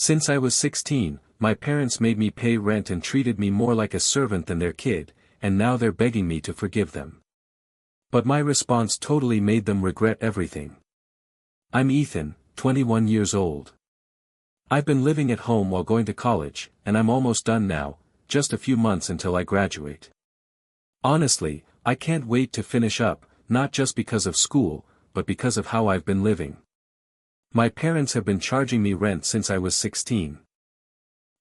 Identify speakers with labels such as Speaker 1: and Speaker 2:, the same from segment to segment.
Speaker 1: Since I was 16, my parents made me pay rent and treated me more like a servant than their kid, and now they're begging me to forgive them. But my response totally made them regret everything. I'm Ethan, 21 years old. I've been living at home while going to college, and I'm almost done now, just a few months until I graduate. Honestly, I can't wait to finish up, not just because of school, but because of how I've been living. My parents have been charging me rent since I was 16.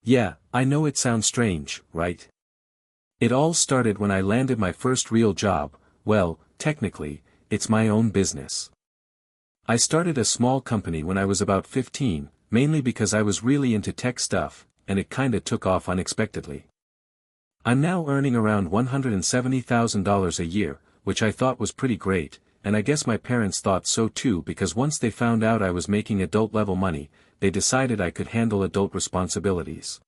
Speaker 1: Yeah, I know it sounds strange, right? It all started when I landed my first real job. Well, technically, it's my own business. I started a small company when I was about 15, mainly because I was really into tech stuff, and it kinda took off unexpectedly. I'm now earning around $170,000 a year, which I thought was pretty great, and I guess my parents thought so too because once they found out I was making adult-level money, they decided I could handle adult responsibilities.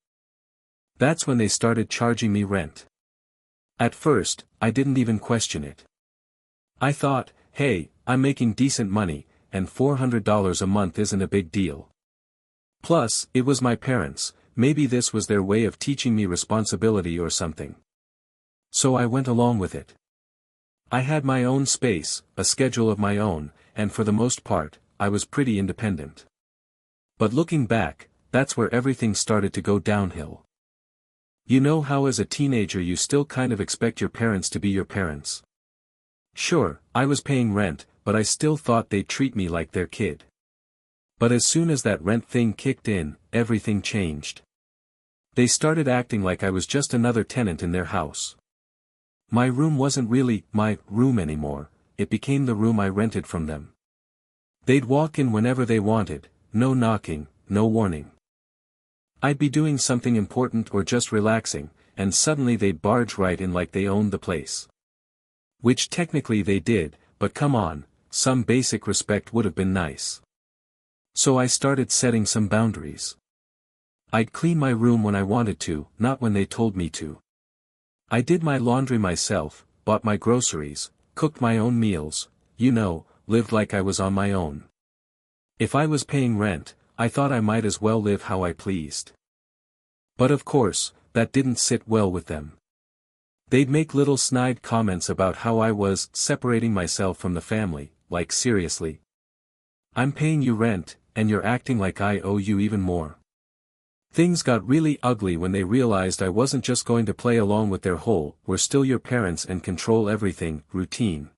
Speaker 1: That's when they started charging me rent. At first, I didn't even question it. I thought, hey, I'm making decent money, and $400 a month isn't a big deal. Plus, it was my parents, maybe this was their way of teaching me responsibility or something. So I went along with it. I had my own space, a schedule of my own, and for the most part, I was pretty independent. But looking back, that's where everything started to go downhill. You know how as a teenager you still kind of expect your parents to be your parents? Sure, I was paying rent, but I still thought they'd treat me like their kid. But as soon as that rent thing kicked in, everything changed. They started acting like I was just another tenant in their house. My room wasn't really my room anymore, it became the room I rented from them. They'd walk in whenever they wanted, no knocking, no warning. I'd be doing something important or just relaxing, and suddenly they'd barge right in like they owned the place. Which technically they did, but come on, some basic respect would have been nice. So I started setting some boundaries. I'd clean my room when I wanted to, not when they told me to. I did my laundry myself, bought my groceries, cooked my own meals, lived like I was on my own. If I was paying rent, I thought I might as well live how I pleased. But of course, that didn't sit well with them. They'd make little snide comments about how I was separating myself from the family, like seriously. I'm paying you rent, and you're acting like I owe you even more. Things got really ugly when they realized I wasn't just going to play along with their whole, "we're still your parents and control everything," routine.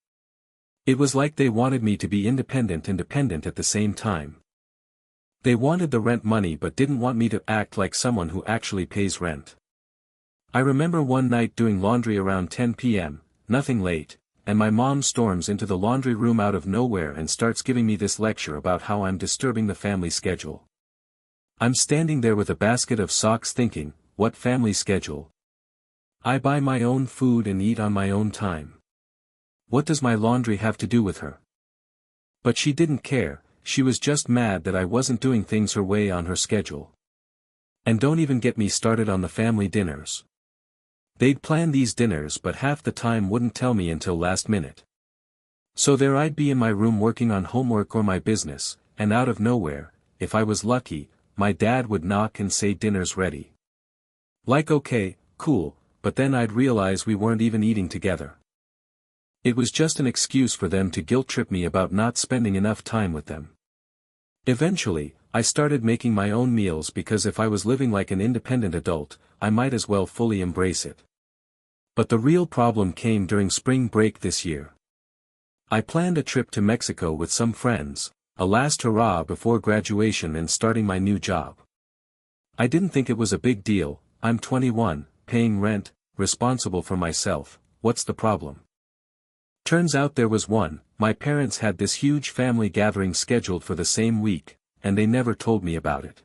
Speaker 1: It was like they wanted me to be independent and dependent at the same time. They wanted the rent money but didn't want me to act like someone who actually pays rent. I remember one night doing laundry around 10 p.m., nothing late, and my mom storms into the laundry room out of nowhere and starts giving me this lecture about how I'm disturbing the family schedule. I'm standing there with a basket of socks thinking, what family schedule? I buy my own food and eat on my own time. What does my laundry have to do with her? But she didn't care, she was just mad that I wasn't doing things her way on her schedule. And don't even get me started on the family dinners. They'd plan these dinners but half the time wouldn't tell me until last minute. So there I'd be in my room working on homework or my business, and out of nowhere, if I was lucky, my dad would knock and say dinner's ready. Like okay, cool, but then I'd realize we weren't even eating together. It was just an excuse for them to guilt-trip me about not spending enough time with them. Eventually, I started making my own meals because if I was living like an independent adult, I might as well fully embrace it. But the real problem came during spring break this year. I planned a trip to Mexico with some friends, a last hurrah before graduation and starting my new job. I didn't think it was a big deal, I'm 21, paying rent, responsible for myself, what's the problem? Turns out there was one. My parents had this huge family gathering scheduled for the same week, and they never told me about it.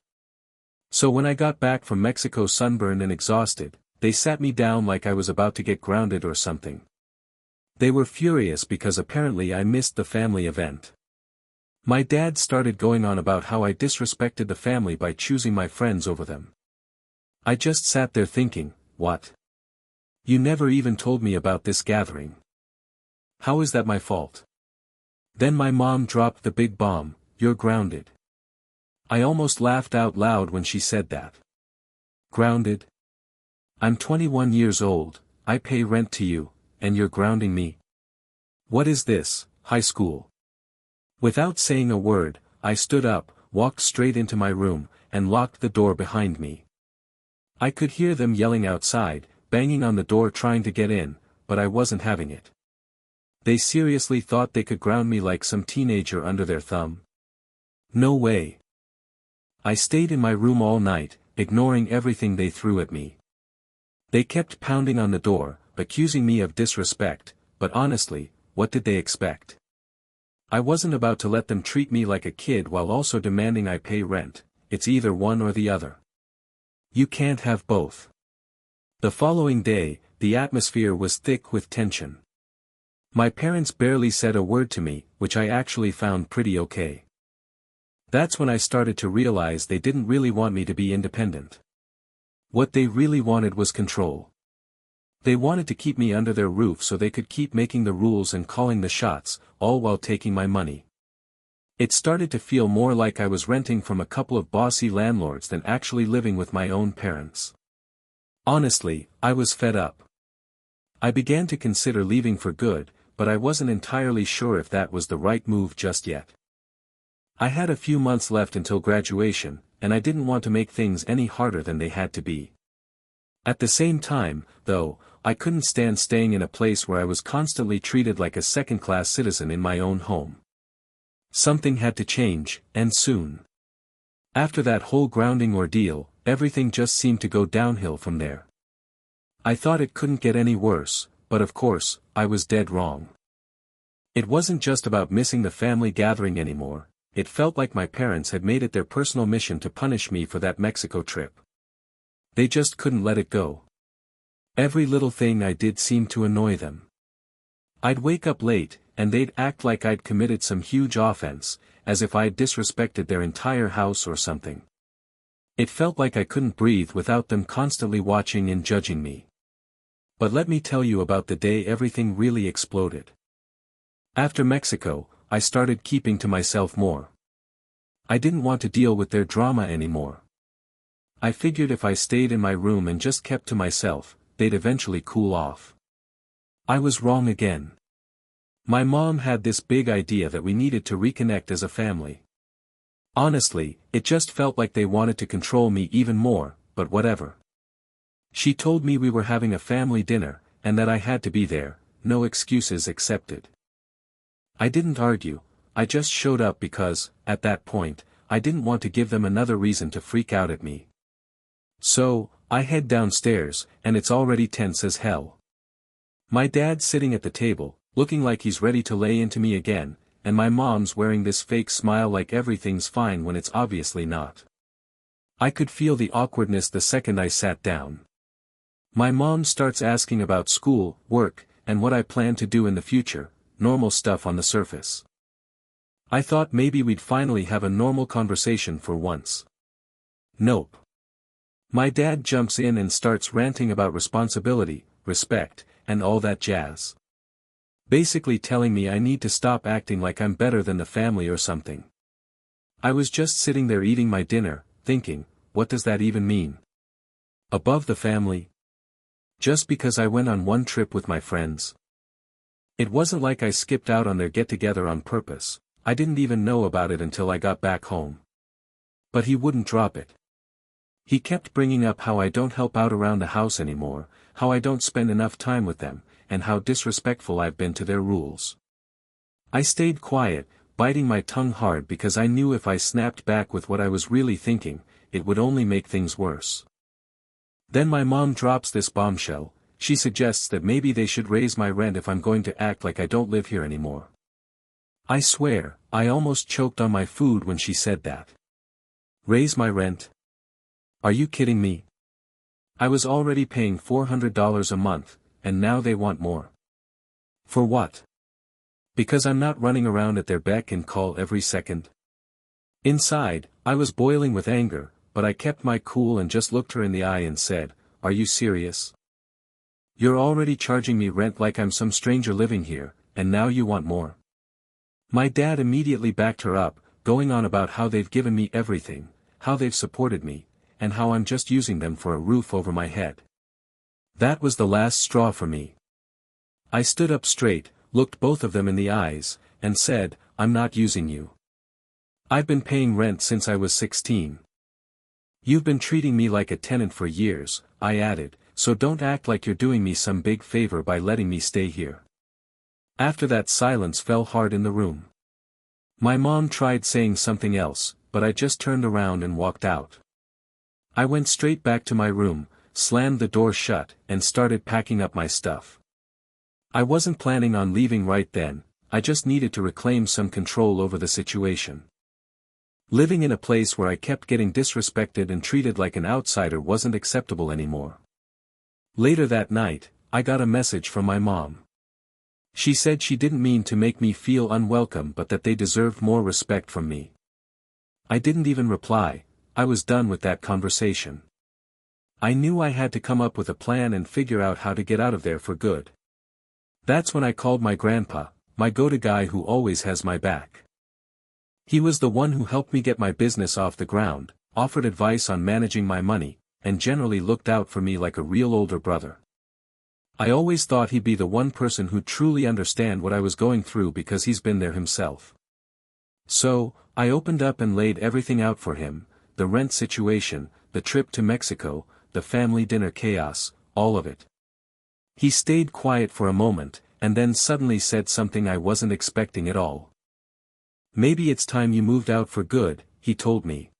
Speaker 1: So when I got back from Mexico sunburned and exhausted, they sat me down like I was about to get grounded or something. They were furious because apparently I missed the family event. My dad started going on about how I disrespected the family by choosing my friends over them. I just sat there thinking, what? You never even told me about this gathering. How is that my fault? Then my mom dropped the big bomb, you're grounded. I almost laughed out loud when she said that. Grounded? I'm 21 years old, I pay rent to you, and you're grounding me? What is this, high school? Without saying a word, I stood up, walked straight into my room, and locked the door behind me. I could hear them yelling outside, banging on the door trying to get in, but I wasn't having it. They seriously thought they could ground me like some teenager under their thumb? No way. I stayed in my room all night, ignoring everything they threw at me. They kept pounding on the door, accusing me of disrespect, but honestly, what did they expect? I wasn't about to let them treat me like a kid while also demanding I pay rent. It's either one or the other. You can't have both. The following day, the atmosphere was thick with tension. My parents barely said a word to me, which I actually found pretty okay. That's when I started to realize they didn't really want me to be independent. What they really wanted was control. They wanted to keep me under their roof so they could keep making the rules and calling the shots, all while taking my money. It started to feel more like I was renting from a couple of bossy landlords than actually living with my own parents. Honestly, I was fed up. I began to consider leaving for good, but I wasn't entirely sure if that was the right move just yet. I had a few months left until graduation, and I didn't want to make things any harder than they had to be. At the same time, though, I couldn't stand staying in a place where I was constantly treated like a second-class citizen in my own home. Something had to change, and soon. After that whole grounding ordeal, everything just seemed to go downhill from there. I thought it couldn't get any worse, but of course, I was dead wrong. It wasn't just about missing the family gathering anymore, it felt like my parents had made it their personal mission to punish me for that Mexico trip. They just couldn't let it go. Every little thing I did seemed to annoy them. I'd wake up late, and they'd act like I'd committed some huge offense, as if I'd disrespected their entire house or something. It felt like I couldn't breathe without them constantly watching and judging me. But let me tell you about the day everything really exploded. After Mexico, I started keeping to myself more. I didn't want to deal with their drama anymore. I figured if I stayed in my room and just kept to myself, they'd eventually cool off. I was wrong again. My mom had this big idea that we needed to reconnect as a family. Honestly, it just felt like they wanted to control me even more, but whatever. She told me we were having a family dinner, and that I had to be there, no excuses accepted. I didn't argue, I just showed up because, at that point, I didn't want to give them another reason to freak out at me. So, I head downstairs, and it's already tense as hell. My dad's sitting at the table, looking like he's ready to lay into me again, and my mom's wearing this fake smile like everything's fine when it's obviously not. I could feel the awkwardness the second I sat down. My mom starts asking about school, work, and what I plan to do in the future, normal stuff on the surface. I thought maybe we'd finally have a normal conversation for once. Nope. My dad jumps in and starts ranting about responsibility, respect, and all that jazz. Basically telling me I need to stop acting like I'm better than the family or something. I was just sitting there eating my dinner, thinking, what does that even mean? Above the family? Just because I went on one trip with my friends? It wasn't like I skipped out on their get-together on purpose, I didn't even know about it until I got back home. But he wouldn't drop it. He kept bringing up how I don't help out around the house anymore, how I don't spend enough time with them, and how disrespectful I've been to their rules. I stayed quiet, biting my tongue hard because I knew if I snapped back with what I was really thinking, it would only make things worse. Then my mom drops this bombshell. She suggests that maybe they should raise my rent if I'm going to act like I don't live here anymore. I swear, I almost choked on my food when she said that. Raise my rent? Are you kidding me? I was already paying $400 a month, and now they want more. For what? Because I'm not running around at their beck and call every second? Inside, I was boiling with anger, but I kept my cool and just looked her in the eye and said, "Are you serious? You're already charging me rent like I'm some stranger living here, and now you want more." My dad immediately backed her up, going on about how they've given me everything, how they've supported me, and how I'm just using them for a roof over my head. That was the last straw for me. I stood up straight, looked both of them in the eyes, and said, "I'm not using you. I've been paying rent since I was 16. You've been treating me like a tenant for years," I added, "so don't act like you're doing me some big favor by letting me stay here." After that, silence fell hard in the room. My mom tried saying something else, but I just turned around and walked out. I went straight back to my room, slammed the door shut, and started packing up my stuff. I wasn't planning on leaving right then, I just needed to reclaim some control over the situation. Living in a place where I kept getting disrespected and treated like an outsider wasn't acceptable anymore. Later that night, I got a message from my mom. She said she didn't mean to make me feel unwelcome but that they deserved more respect from me. I didn't even reply, I was done with that conversation. I knew I had to come up with a plan and figure out how to get out of there for good. That's when I called my grandpa, my go-to guy who always has my back. He was the one who helped me get my business off the ground, offered advice on managing my money, and generally looked out for me like a real older brother. I always thought he'd be the one person who'd truly understand what I was going through because he's been there himself. So, I opened up and laid everything out for him, the rent situation, the trip to Mexico, the family dinner chaos, all of it. He stayed quiet for a moment, and then suddenly said something I wasn't expecting at all. "Maybe it's time you moved out for good," he told me.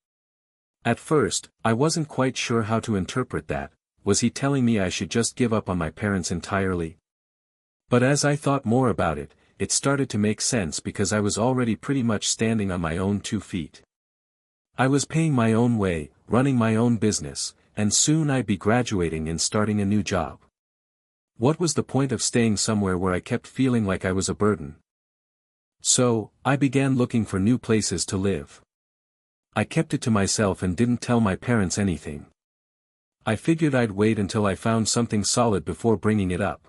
Speaker 1: At first, I wasn't quite sure how to interpret that. Was he telling me I should just give up on my parents entirely? But as I thought more about it, it started to make sense because I was already pretty much standing on my own 2 feet. I was paying my own way, running my own business, and soon I'd be graduating and starting a new job. What was the point of staying somewhere where I kept feeling like I was a burden? So, I began looking for new places to live. I kept it to myself and didn't tell my parents anything. I figured I'd wait until I found something solid before bringing it up.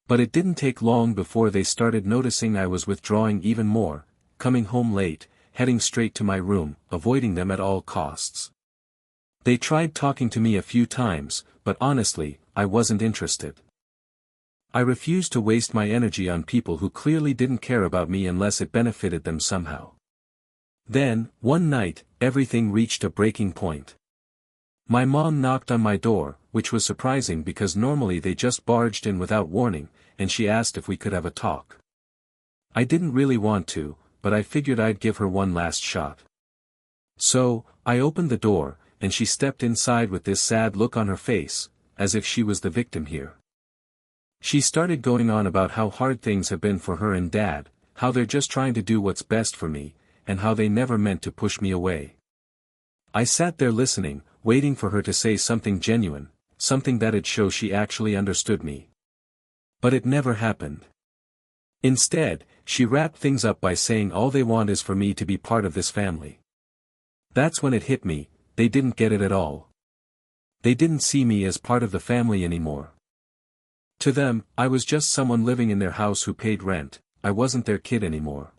Speaker 1: But it didn't take long before they started noticing I was withdrawing even more, coming home late, heading straight to my room, avoiding them at all costs. They tried talking to me a few times, but honestly, I wasn't interested. I refused to waste my energy on people who clearly didn't care about me unless it benefited them somehow. Then, one night, everything reached a breaking point. My mom knocked on my door, which was surprising because normally they just barged in without warning, and she asked if we could have a talk. I didn't really want to, but I figured I'd give her one last shot. So, I opened the door, and she stepped inside with this sad look on her face, as if she was the victim here. She started going on about how hard things have been for her and Dad, how they're just trying to do what's best for me, and how they never meant to push me away. I sat there listening, waiting for her to say something genuine, something that'd show she actually understood me. But it never happened. Instead, she wrapped things up by saying all they want is for me to be part of this family. That's when it hit me, they didn't get it at all. They didn't see me as part of the family anymore. To them, I was just someone living in their house who paid rent, I wasn't their kid anymore.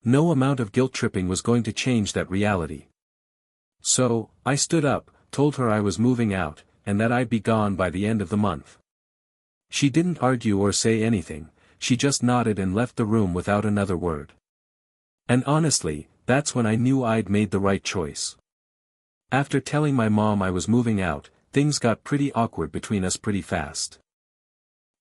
Speaker 1: No amount of guilt-tripping was going to change that reality. So, I stood up, told her I was moving out, and that I'd be gone by the end of the month. She didn't argue or say anything, she just nodded and left the room without another word. And honestly, that's when I knew I'd made the right choice. After telling my mom I was moving out, things got pretty awkward between us pretty fast.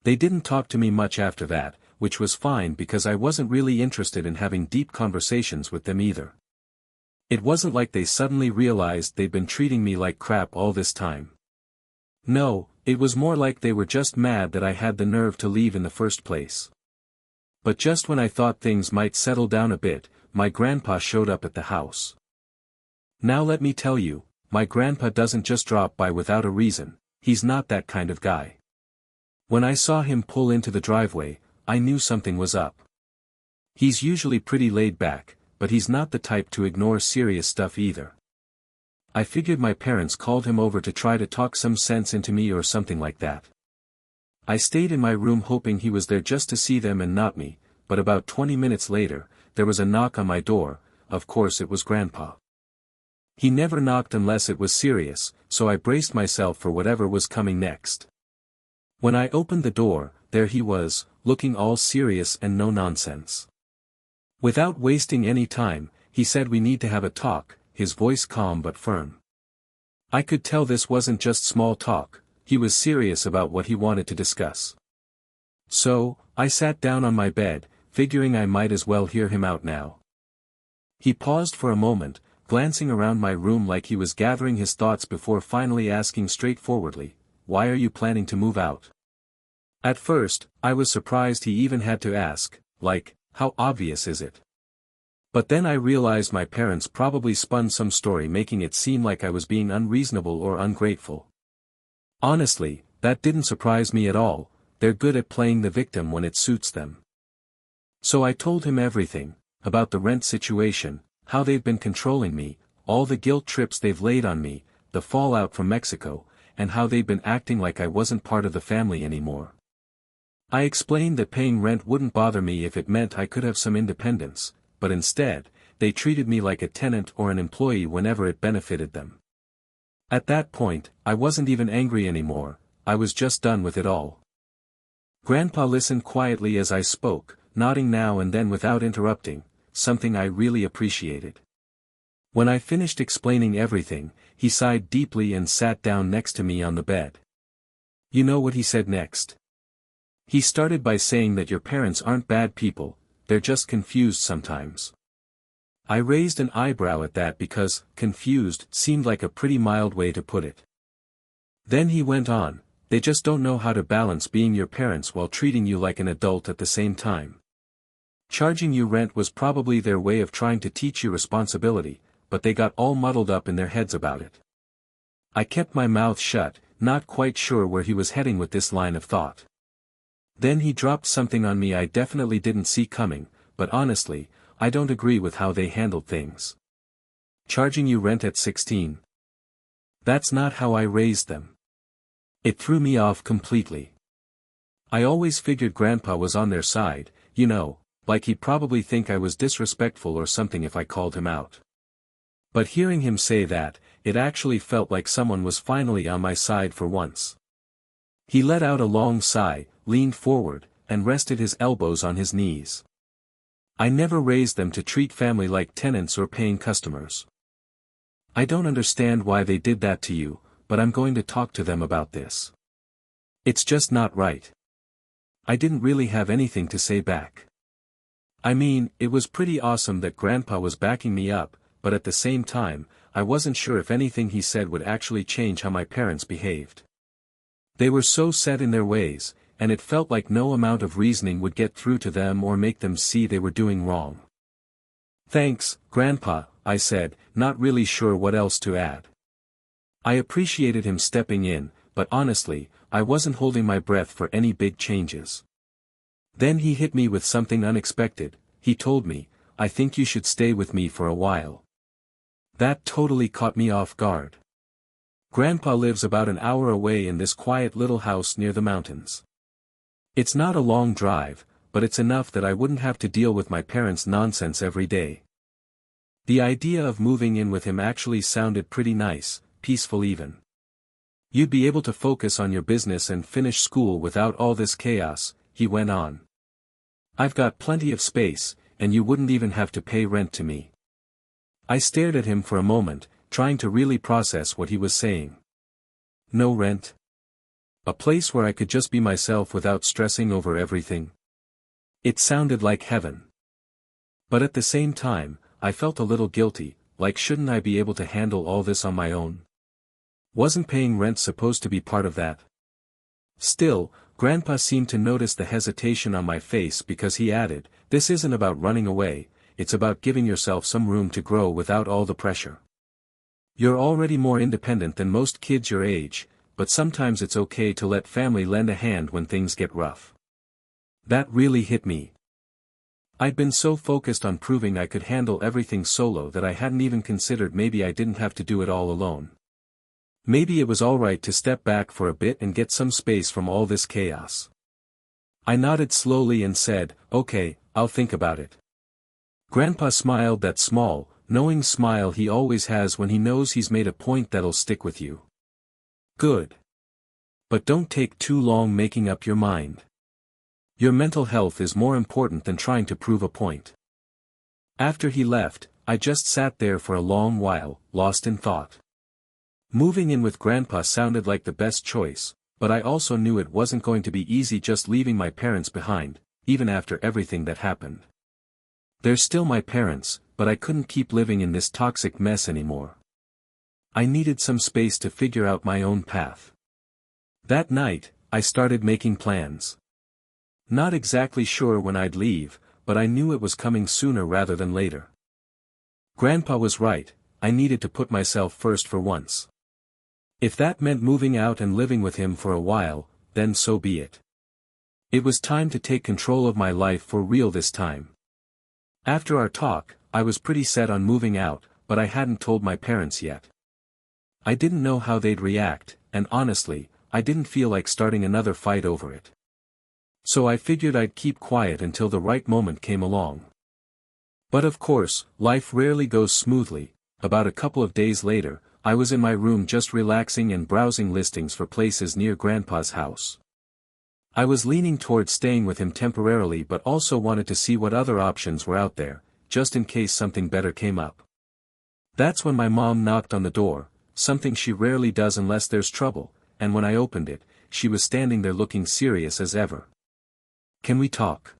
Speaker 1: They didn't talk to me much after that, which was fine because I wasn't really interested in having deep conversations with them either. It wasn't like they suddenly realized they'd been treating me like crap all this time. No, it was more like they were just mad that I had the nerve to leave in the first place. But just when I thought things might settle down a bit, my grandpa showed up at the house. Now let me tell you, my grandpa doesn't just drop by without a reason, he's not that kind of guy. When I saw him pull into the driveway, I knew something was up. He's usually pretty laid back, but he's not the type to ignore serious stuff either. I figured my parents called him over to try to talk some sense into me or something like that. I stayed in my room hoping he was there just to see them and not me, but about 20 minutes later, there was a knock on my door, of course it was Grandpa. He never knocked unless it was serious, so I braced myself for whatever was coming next. When I opened the door, there he was, looking all serious and no nonsense. Without wasting any time, he said we need to have a talk, his voice calm but firm. I could tell this wasn't just small talk, he was serious about what he wanted to discuss. So, I sat down on my bed, figuring I might as well hear him out now. He paused for a moment, glancing around my room like he was gathering his thoughts before finally asking straightforwardly, "Why are you planning to move out?" At first, I was surprised he even had to ask, like, how obvious is it? But then I realized my parents probably spun some story making it seem like I was being unreasonable or ungrateful. Honestly, that didn't surprise me at all, they're good at playing the victim when it suits them. So I told him everything, about the rent situation, how they've been controlling me, all the guilt trips they've laid on me, the fallout from Mexico, and how they've been acting like I wasn't part of the family anymore. I explained that paying rent wouldn't bother me if it meant I could have some independence, but instead, they treated me like a tenant or an employee whenever it benefited them. At that point, I wasn't even angry anymore, I was just done with it all. Grandpa listened quietly as I spoke, nodding now and then without interrupting, something I really appreciated. When I finished explaining everything, he sighed deeply and sat down next to me on the bed. You know what he said next? He started by saying that your parents aren't bad people, they're just confused sometimes. I raised an eyebrow at that because, confused, seemed like a pretty mild way to put it. Then he went on, they just don't know how to balance being your parents while treating you like an adult at the same time. Charging you rent was probably their way of trying to teach you responsibility, but they got all muddled up in their heads about it. I kept my mouth shut, not quite sure where he was heading with this line of thought. Then he dropped something on me I definitely didn't see coming, but honestly, I don't agree with how they handled things. Charging you rent at 16. That's not how I raised them. It threw me off completely. I always figured Grandpa was on their side, you know, like he'd probably think I was disrespectful or something if I called him out. But hearing him say that, it actually felt like someone was finally on my side for once. He let out a long sigh, leaned forward, and rested his elbows on his knees. I never raised them to treat family like tenants or paying customers. I don't understand why they did that to you, but I'm going to talk to them about this. It's just not right. I didn't really have anything to say back. I mean, it was pretty awesome that Grandpa was backing me up, but at the same time, I wasn't sure if anything he said would actually change how my parents behaved. They were so set in their ways, and it felt like no amount of reasoning would get through to them or make them see they were doing wrong. Thanks, Grandpa, I said, not really sure what else to add. I appreciated him stepping in, but honestly, I wasn't holding my breath for any big changes. Then he hit me with something unexpected. He told me, I think you should stay with me for a while. That totally caught me off guard. Grandpa lives about an hour away in this quiet little house near the mountains. It's not a long drive, but it's enough that I wouldn't have to deal with my parents' nonsense every day. The idea of moving in with him actually sounded pretty nice, peaceful even. You'd be able to focus on your business and finish school without all this chaos, he went on. I've got plenty of space, and you wouldn't even have to pay rent to me. I stared at him for a moment, trying to really process what he was saying. No rent? A place where I could just be myself without stressing over everything? It sounded like heaven. But at the same time, I felt a little guilty, like shouldn't I be able to handle all this on my own? Wasn't paying rent supposed to be part of that? Still, Grandpa seemed to notice the hesitation on my face because he added, this isn't about running away, it's about giving yourself some room to grow without all the pressure. You're already more independent than most kids your age, but sometimes it's okay to let family lend a hand when things get rough. That really hit me. I'd been so focused on proving I could handle everything solo that I hadn't even considered maybe I didn't have to do it all alone. Maybe it was alright to step back for a bit and get some space from all this chaos. I nodded slowly and said, okay, I'll think about it. Grandpa smiled, that small, knowing smile he always has when he knows he's made a point that'll stick with you. Good. But don't take too long making up your mind. Your mental health is more important than trying to prove a point. After he left, I just sat there for a long while, lost in thought. Moving in with Grandpa sounded like the best choice, but I also knew it wasn't going to be easy just leaving my parents behind, even after everything that happened. They're still my parents, but I couldn't keep living in this toxic mess anymore. I needed some space to figure out my own path. That night, I started making plans. Not exactly sure when I'd leave, but I knew it was coming sooner rather than later. Grandpa was right, I needed to put myself first for once. If that meant moving out and living with him for a while, then so be it. It was time to take control of my life for real this time. After our talk, I was pretty set on moving out, but I hadn't told my parents yet. I didn't know how they'd react, and honestly, I didn't feel like starting another fight over it. So I figured I'd keep quiet until the right moment came along. But of course, life rarely goes smoothly. About a couple of days later, I was in my room just relaxing and browsing listings for places near Grandpa's house. I was leaning towards staying with him temporarily, but also wanted to see what other options were out there, just in case something better came up. That's when my mom knocked on the door, something she rarely does unless there's trouble, and when I opened it, she was standing there looking serious as ever. "Can we talk?"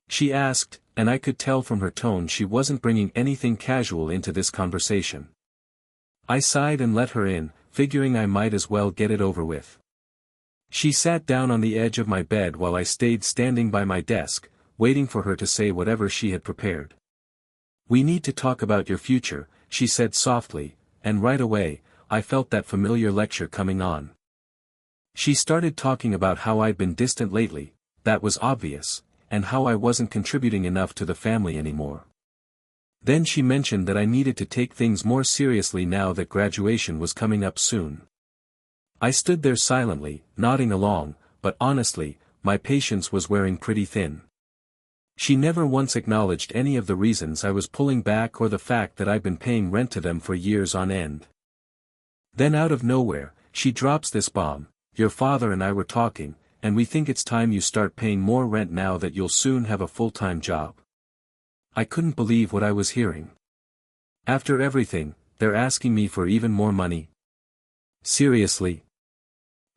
Speaker 1: she asked, and I could tell from her tone she wasn't bringing anything casual into this conversation. I sighed and let her in, figuring I might as well get it over with. She sat down on the edge of my bed while I stayed standing by my desk, waiting for her to say whatever she had prepared. "We need to talk about your future," she said softly, and right away, I felt that familiar lecture coming on. She started talking about how I'd been distant lately, that was obvious, and how I wasn't contributing enough to the family anymore. Then she mentioned that I needed to take things more seriously now that graduation was coming up soon. I stood there silently, nodding along, but honestly, my patience was wearing pretty thin. She never once acknowledged any of the reasons I was pulling back or the fact that I'd been paying rent to them for years on end. Then out of nowhere, she drops this bomb: "Your father and I were talking, and we think it's time you start paying more rent now that you'll soon have a full-time job." I couldn't believe what I was hearing. After everything, they're asking me for even more money? Seriously?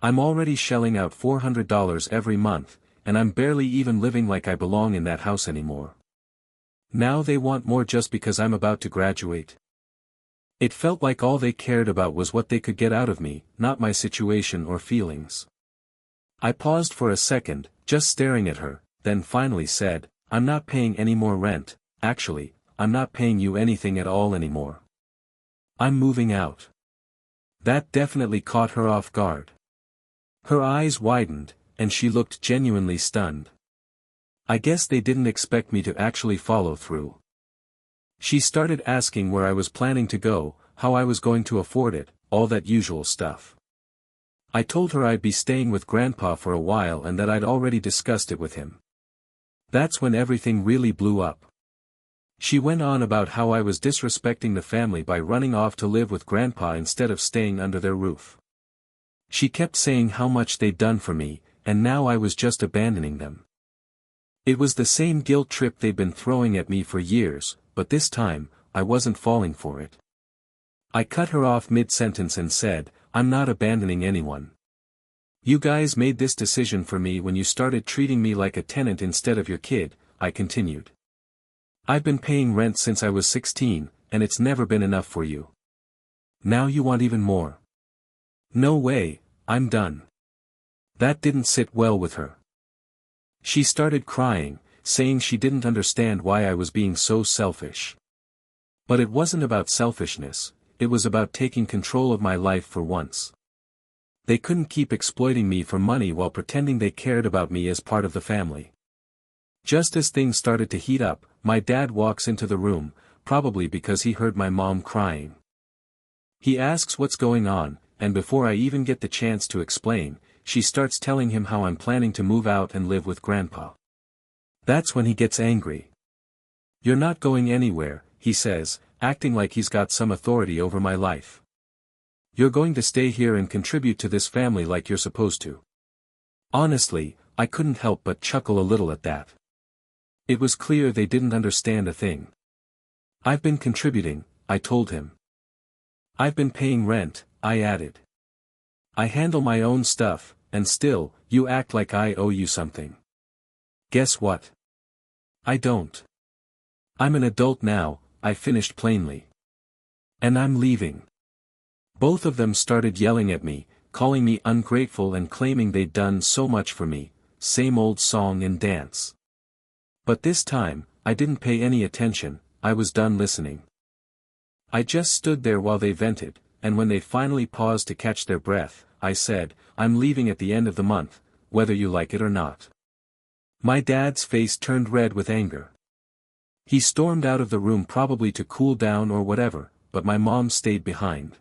Speaker 1: I'm already shelling out $400 every month, and I'm barely even living like I belong in that house anymore. Now they want more just because I'm about to graduate? It felt like all they cared about was what they could get out of me, not my situation or feelings. I paused for a second, just staring at her, then finally said, "I'm not paying any more rent. Actually, I'm not paying you anything at all anymore. I'm moving out." That definitely caught her off guard. Her eyes widened, and she looked genuinely stunned. I guess they didn't expect me to actually follow through. She started asking where I was planning to go, how I was going to afford it, all that usual stuff. I told her I'd be staying with Grandpa for a while and that I'd already discussed it with him. That's when everything really blew up. She went on about how I was disrespecting the family by running off to live with Grandpa instead of staying under their roof. She kept saying how much they'd done for me, and now I was just abandoning them. It was the same guilt trip they'd been throwing at me for years, but this time, I wasn't falling for it. I cut her off mid-sentence and said, "I'm not abandoning anyone. You guys made this decision for me when you started treating me like a tenant instead of your kid," I continued. "I've been paying rent since I was 16, and it's never been enough for you. Now you want even more. No way, I'm done." That didn't sit well with her. She started crying, saying she didn't understand why I was being so selfish. But it wasn't about selfishness, it was about taking control of my life for once. They couldn't keep exploiting me for money while pretending they cared about me as part of the family. Just as things started to heat up, my dad walks into the room, probably because he heard my mom crying. He asks what's going on, and before I even get the chance to explain, she starts telling him how I'm planning to move out and live with Grandpa. That's when he gets angry. "You're not going anywhere," he says, acting like he's got some authority over my life. "You're going to stay here and contribute to this family like you're supposed to." Honestly, I couldn't help but chuckle a little at that. It was clear they didn't understand a thing. "I've been contributing," I told him. "I've been paying rent," I added. "I handle my own stuff, and still, you act like I owe you something. Guess what? I don't. I'm an adult now," I finished plainly. "And I'm leaving." Both of them started yelling at me, calling me ungrateful and claiming they'd done so much for me, same old song and dance. But this time, I didn't pay any attention, I was done listening. I just stood there while they vented, and when they finally paused to catch their breath, I said, "I'm leaving at the end of the month, whether you like it or not." My dad's face turned red with anger. He stormed out of the room probably to cool down or whatever, but my mom stayed behind.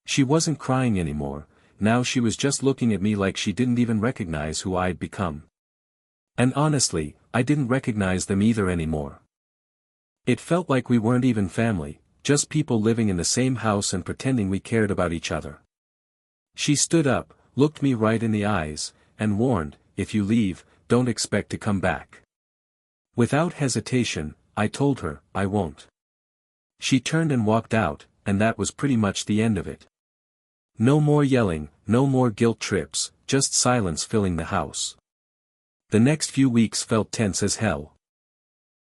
Speaker 1: She wasn't crying anymore, now she was just looking at me like she didn't even recognize who I'd become. And honestly, I didn't recognize them either anymore. It felt like we weren't even family, just people living in the same house and pretending we cared about each other. She stood up, looked me right in the eyes, and warned, "If you leave, don't expect to come back." Without hesitation, I told her, "I won't." She turned and walked out, and that was pretty much the end of it. No more yelling, no more guilt trips, just silence filling the house. The next few weeks felt tense as hell.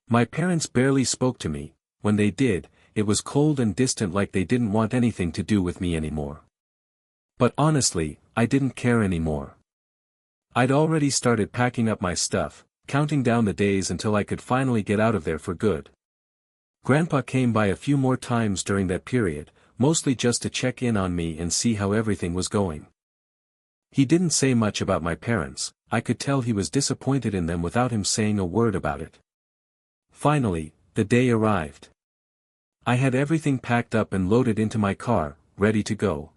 Speaker 1: My parents barely spoke to me. When they did, it was cold and distant, like they didn't want anything to do with me anymore. But honestly, I didn't care anymore. I'd already started packing up my stuff, counting down the days until I could finally get out of there for good. Grandpa came by a few more times during that period, mostly just to check in on me and see how everything was going. He didn't say much about my parents, I could tell he was disappointed in them without him saying a word about it. Finally, the day arrived. I had everything packed up and loaded into my car, ready to go.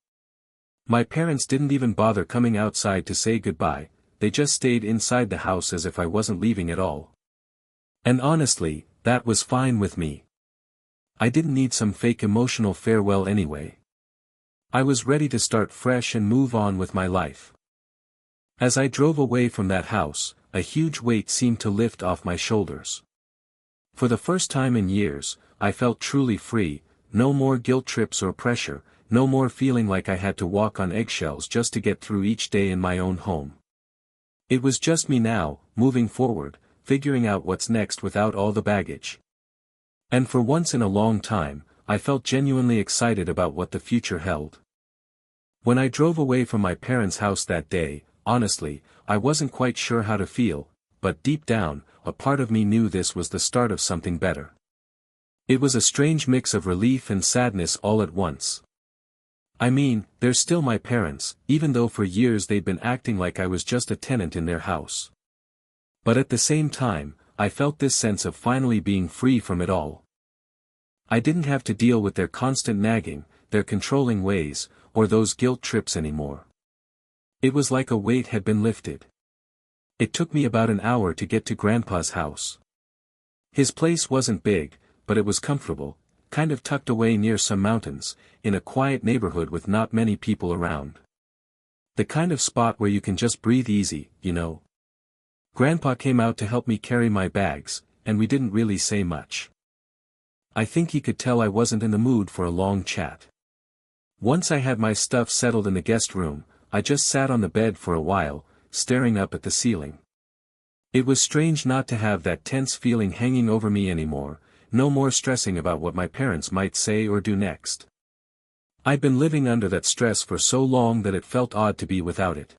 Speaker 1: My parents didn't even bother coming outside to say goodbye, they just stayed inside the house as if I wasn't leaving at all. And honestly, that was fine with me. I didn't need some fake emotional farewell anyway. I was ready to start fresh and move on with my life. As I drove away from that house, a huge weight seemed to lift off my shoulders. For the first time in years, I felt truly free, no more guilt trips or pressure, no more feeling like I had to walk on eggshells just to get through each day in my own home. It was just me now, moving forward, figuring out what's next without all the baggage. And for once in a long time, I felt genuinely excited about what the future held. When I drove away from my parents' house that day, honestly, I wasn't quite sure how to feel, but deep down, a part of me knew this was the start of something better. It was a strange mix of relief and sadness all at once. I mean, they're still my parents, even though for years they'd been acting like I was just a tenant in their house. But at the same time, I felt this sense of finally being free from it all. I didn't have to deal with their constant nagging, their controlling ways, or those guilt trips anymore. It was like a weight had been lifted. It took me about an hour to get to Grandpa's house. His place wasn't big, but it was comfortable, kind of tucked away near some mountains, in a quiet neighborhood with not many people around. The kind of spot where you can just breathe easy, you know. Grandpa came out to help me carry my bags, and we didn't really say much. I think he could tell I wasn't in the mood for a long chat. Once I had my stuff settled in the guest room, I just sat on the bed for a while, staring up at the ceiling. It was strange not to have that tense feeling hanging over me anymore, no more stressing about what my parents might say or do next. I'd been living under that stress for so long that it felt odd to be without it.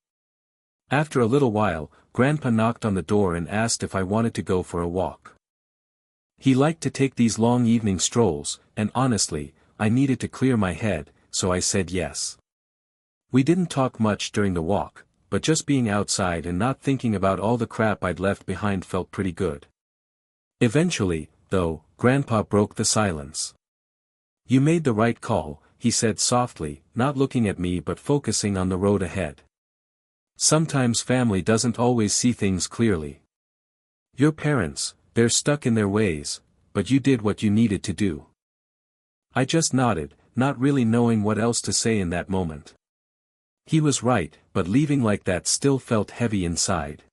Speaker 1: After a little while, Grandpa knocked on the door and asked if I wanted to go for a walk. He liked to take these long evening strolls, and honestly, I needed to clear my head, so I said yes. We didn't talk much during the walk, but just being outside and not thinking about all the crap I'd left behind felt pretty good. Eventually, though, Grandpa broke the silence. "You made the right call," he said softly, not looking at me but focusing on the road ahead. "Sometimes family doesn't always see things clearly. Your parents, they're stuck in their ways, but you did what you needed to do." I just nodded, not really knowing what else to say in that moment. He was right, but leaving like that still felt heavy inside.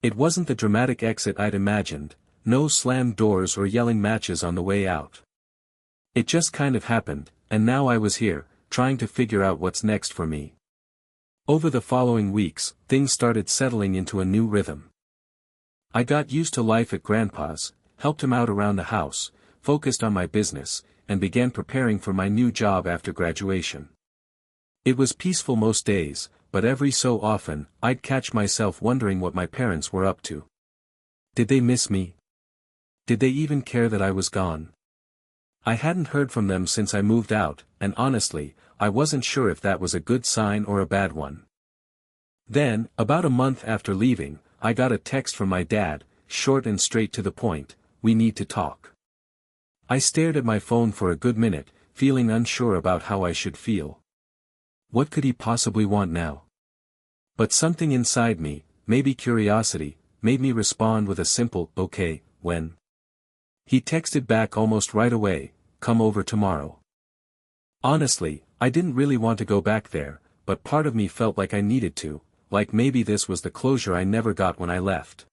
Speaker 1: It wasn't the dramatic exit I'd imagined, no slammed doors or yelling matches on the way out. It just kind of happened, and now I was here, trying to figure out what's next for me. Over the following weeks, things started settling into a new rhythm. I got used to life at Grandpa's, helped him out around the house, focused on my business, and began preparing for my new job after graduation. It was peaceful most days, but every so often, I'd catch myself wondering what my parents were up to. Did they miss me? Did they even care that I was gone? I hadn't heard from them since I moved out, and honestly, I wasn't sure if that was a good sign or a bad one. Then, about a month after leaving, I got a text from my dad, short and straight to the point, "We need to talk." I stared at my phone for a good minute, feeling unsure about how I should feel. What could he possibly want now? But something inside me, maybe curiosity, made me respond with a simple, "Okay, when?" He texted back almost right away, "Come over tomorrow." Honestly, I didn't really want to go back there, but part of me felt like I needed to, like maybe this was the closure I never got when I left.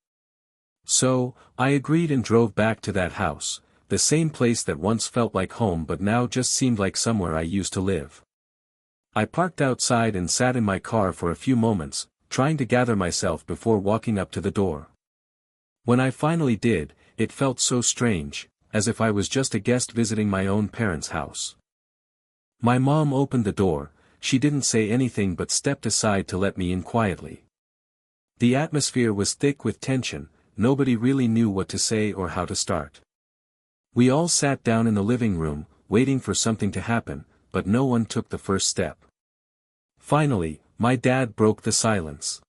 Speaker 1: So, I agreed and drove back to that house, the same place that once felt like home but now just seemed like somewhere I used to live. I parked outside and sat in my car for a few moments, trying to gather myself before walking up to the door. When I finally did, it felt so strange, as if I was just a guest visiting my own parents' house. My mom opened the door. She didn't say anything but stepped aside to let me in quietly. The atmosphere was thick with tension, nobody really knew what to say or how to start. We all sat down in the living room, waiting for something to happen, but no one took the first step. Finally, my dad broke the silence.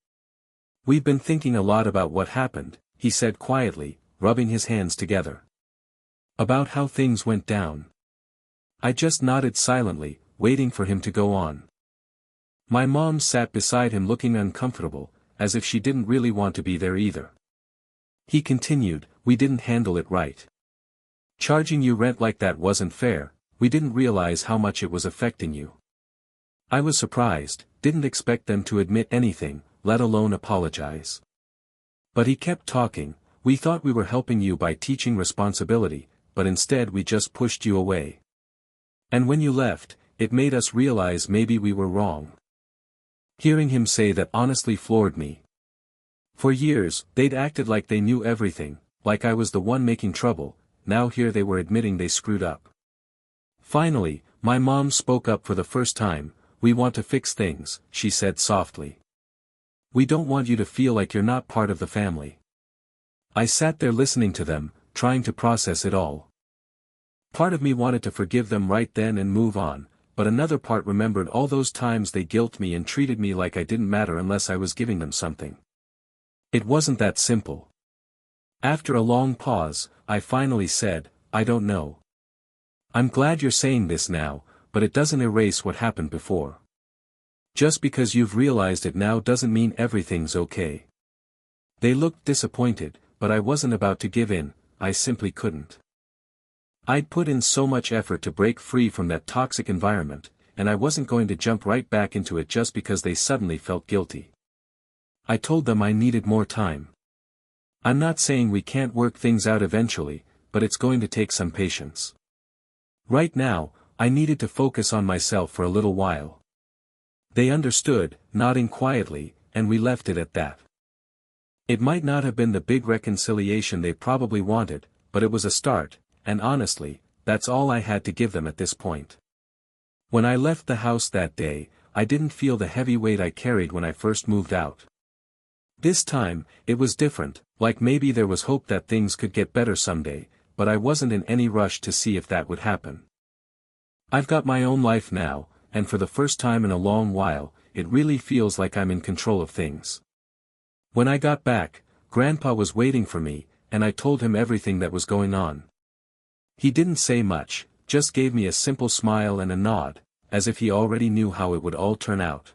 Speaker 1: "We've been thinking a lot about what happened," he said quietly, rubbing his hands together. "About how things went down." I just nodded silently, waiting for him to go on. My mom sat beside him looking uncomfortable, as if she didn't really want to be there either. He continued, "We didn't handle it right. Charging you rent like that wasn't fair, we didn't realize how much it was affecting you." I was surprised, didn't expect them to admit anything, let alone apologize. But he kept talking, "We thought we were helping you by teaching responsibility, but instead we just pushed you away. And when you left, it made us realize maybe we were wrong." Hearing him say that honestly floored me. For years, they'd acted like they knew everything, like I was the one making trouble. Now here they were admitting they screwed up. Finally, my mom spoke up for the first time. "We want to fix things," she said softly. "We don't want you to feel like you're not part of the family." I sat there listening to them, trying to process it all. Part of me wanted to forgive them right then and move on, but another part remembered all those times they guilted me and treated me like I didn't matter unless I was giving them something. It wasn't that simple. After a long pause, I finally said, "I don't know. I'm glad you're saying this now, but it doesn't erase what happened before. Just because you've realized it now doesn't mean everything's okay." They looked disappointed, but I wasn't about to give in, I simply couldn't. I'd put in so much effort to break free from that toxic environment, and I wasn't going to jump right back into it just because they suddenly felt guilty. I told them I needed more time. I'm not saying we can't work things out eventually, but it's going to take some patience. Right now, I needed to focus on myself for a little while. They understood, nodding quietly, and we left it at that. It might not have been the big reconciliation they probably wanted, but it was a start, and honestly, that's all I had to give them at this point. When I left the house that day, I didn't feel the heavy weight I carried when I first moved out. This time, it was different, like maybe there was hope that things could get better someday, but I wasn't in any rush to see if that would happen. I've got my own life now, and for the first time in a long while, it really feels like I'm in control of things. When I got back, Grandpa was waiting for me, and I told him everything that was going on. He didn't say much, just gave me a simple smile and a nod, as if he already knew how it would all turn out.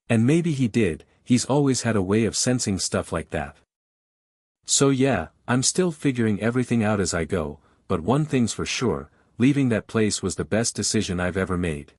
Speaker 1: And maybe he did. He's always had a way of sensing stuff like that. So yeah, I'm still figuring everything out as I go, but one thing's for sure, leaving that place was the best decision I've ever made.